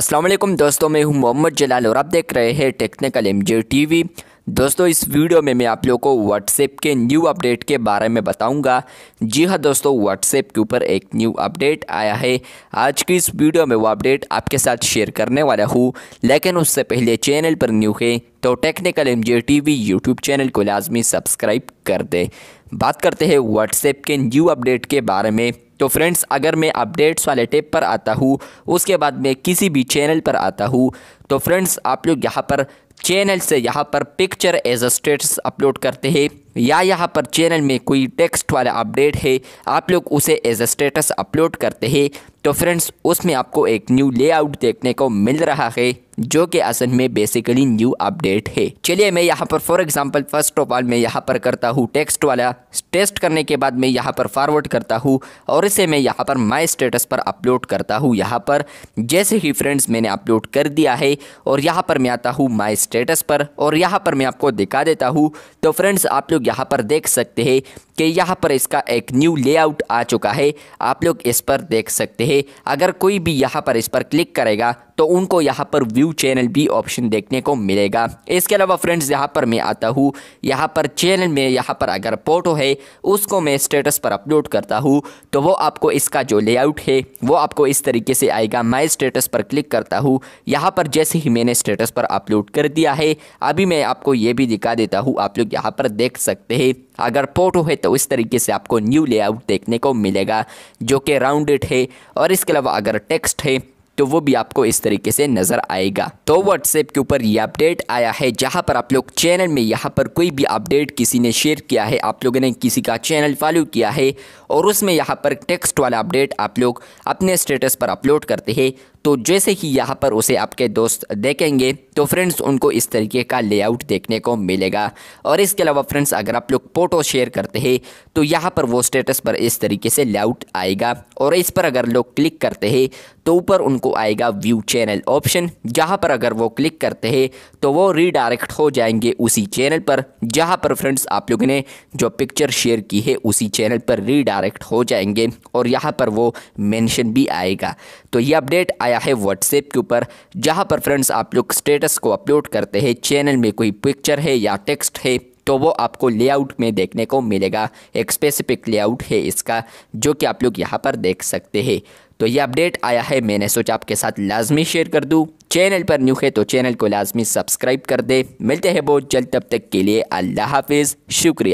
अस्सलाम वालेकुम दोस्तों, मैं हूं मोहम्मद जलाल और आप देख रहे हैं टेक्निकल एमजे टीवी। दोस्तों, इस वीडियो में मैं आप लोगों को व्हाट्सएप के न्यू अपडेट के बारे में बताऊंगा। जी हां दोस्तों, व्हाट्सएप के ऊपर एक न्यू अपडेट आया है। आज की इस वीडियो में वो अपडेट आपके साथ शेयर करने वाला हूं, लेकिन उससे पहले चैनल पर न्यू है तो technical MJ TV YouTube channel को लाजमी सब्सक्राइब कर दें। बात करते हैं व्हाट्सएप के न्यू अपडेट के बारे में। तो फ्रेंड्स, अगर मैं अपडेट्स वाले टैब पर आता हूँ, उसके बाद मैं किसी भी चैनल पर आता हूँ, तो फ्रेंड्स आप लोग यहाँ पर चैनल से यहाँ पर picture as a status upload करते हैं, या यहाँ पर चैनल में कोई टेक्स्ट वाला अपडेट है, आप लोग उसे एज अ स्टेटस अपलोड करते हैं, तो फ्रेंड्स उसमें आपको एक न्यू लेआउट देखने को मिल रहा है, जो कि असल में बेसिकली न्यू अपडेट है। चलिए मैं यहाँ पर for example first of all मैं यहाँ पर करता हूँ टेक्स्ट वाला। टेस्ट करने के बाद मैं यहाँ पर फॉरवर्ड करता हूँ और इसे मैं यहाँ पर माय स्टेटस पर अपलोड करता हूँ। यहाँ पर जैसे ही फ्रेंड्स मैंने अपलोड कर दिया है और यहाँ पर मैं आता हूँ माय स्टेटस पर और यहाँ पर मैं आपको दिखा देता हूँ। तो फ्रेंड्स आप लोग यहाँ पर देख सकते हैं कि यहाँ पर इसका एक न्यू लेआउट आ चुका है, आप लोग इस पर देख सकते हैं। अगर कोई भी यहाँ पर इस पर क्लिक करेगा तो उनको यहाँ पर व्यू चैनल भी ऑप्शन देखने को मिलेगा। इसके अलावा फ्रेंड्स यहाँ पर मैं आता हूँ, यहाँ पर चैनल में यहाँ पर अगर फोटो है उसको मैं स्टेटस पर अपलोड करता हूँ, तो वो आपको इसका जो लेआउट है वो आपको इस तरीके से आएगा। माय स्टेटस पर क्लिक करता हूँ, यहाँ पर जैसे ही मैंने स्टेटस पर अपलोड कर दिया है, अभी मैं आपको ये भी दिखा देता हूँ, आप लोग यहाँ पर देख सकते हैं। अगर फोटो है तो इस तरीके से आपको न्यू लेआउट देखने को मिलेगा, जो कि राउंडेड है, और इसके अलावा अगर टेक्स्ट है तो वो भी आपको इस तरीके से नज़र आएगा। तो व्हाट्सएप के ऊपर ये अपडेट आया है, जहां पर आप लोग चैनल में यहाँ पर कोई भी अपडेट किसी ने शेयर किया है, आप लोगों ने किसी का चैनल फॉलो किया है और उसमें यहाँ पर टेक्स्ट वाला अपडेट आप लोग अपने स्टेटस पर अपलोड करते हैं, तो जैसे ही यहाँ पर उसे आपके दोस्त देखेंगे तो फ्रेंड्स उनको इस तरीके का लेआउट देखने को मिलेगा। और इसके अलावा फ्रेंड्स अगर आप लोग फ़ोटो शेयर करते हैं तो यहाँ पर वो स्टेटस पर इस तरीके से लेआउट आएगा, और इस पर अगर लोग क्लिक करते हैं तो ऊपर उनको आएगा व्यू चैनल ऑप्शन, जहाँ पर अगर वो क्लिक करते हैं तो वो रीडायरेक्ट हो जाएंगे उसी चैनल पर जहाँ पर फ्रेंड्स आप लोगों ने जो पिक्चर शेयर की है उसी चैनल पर रीडायरेक्ट हो जाएंगे, और यहाँ पर वो मेंशन भी आएगा। तो ये अपडेट आया है व्हाट्सएप के ऊपर, जहाँ पर फ्रेंड्स आप लोग स्टेटस को अपलोड करते हैं, चैनल में कोई पिक्चर है या टेक्स्ट है तो वो आपको लेआउट में देखने को मिलेगा। एक स्पेसिफिक लेआउट है इसका, जो कि आप लोग यहाँ पर देख सकते हैं। तो ये अपडेट आया है, मैंने सोचा आपके साथ लाजमी शेयर कर दूँ। चैनल पर न्यू है तो चैनल को लाजमी सब्सक्राइब कर दे। मिलते हैं बहुत जल्द, तब तक के लिए अल्लाह हाफिज़, शुक्रिया।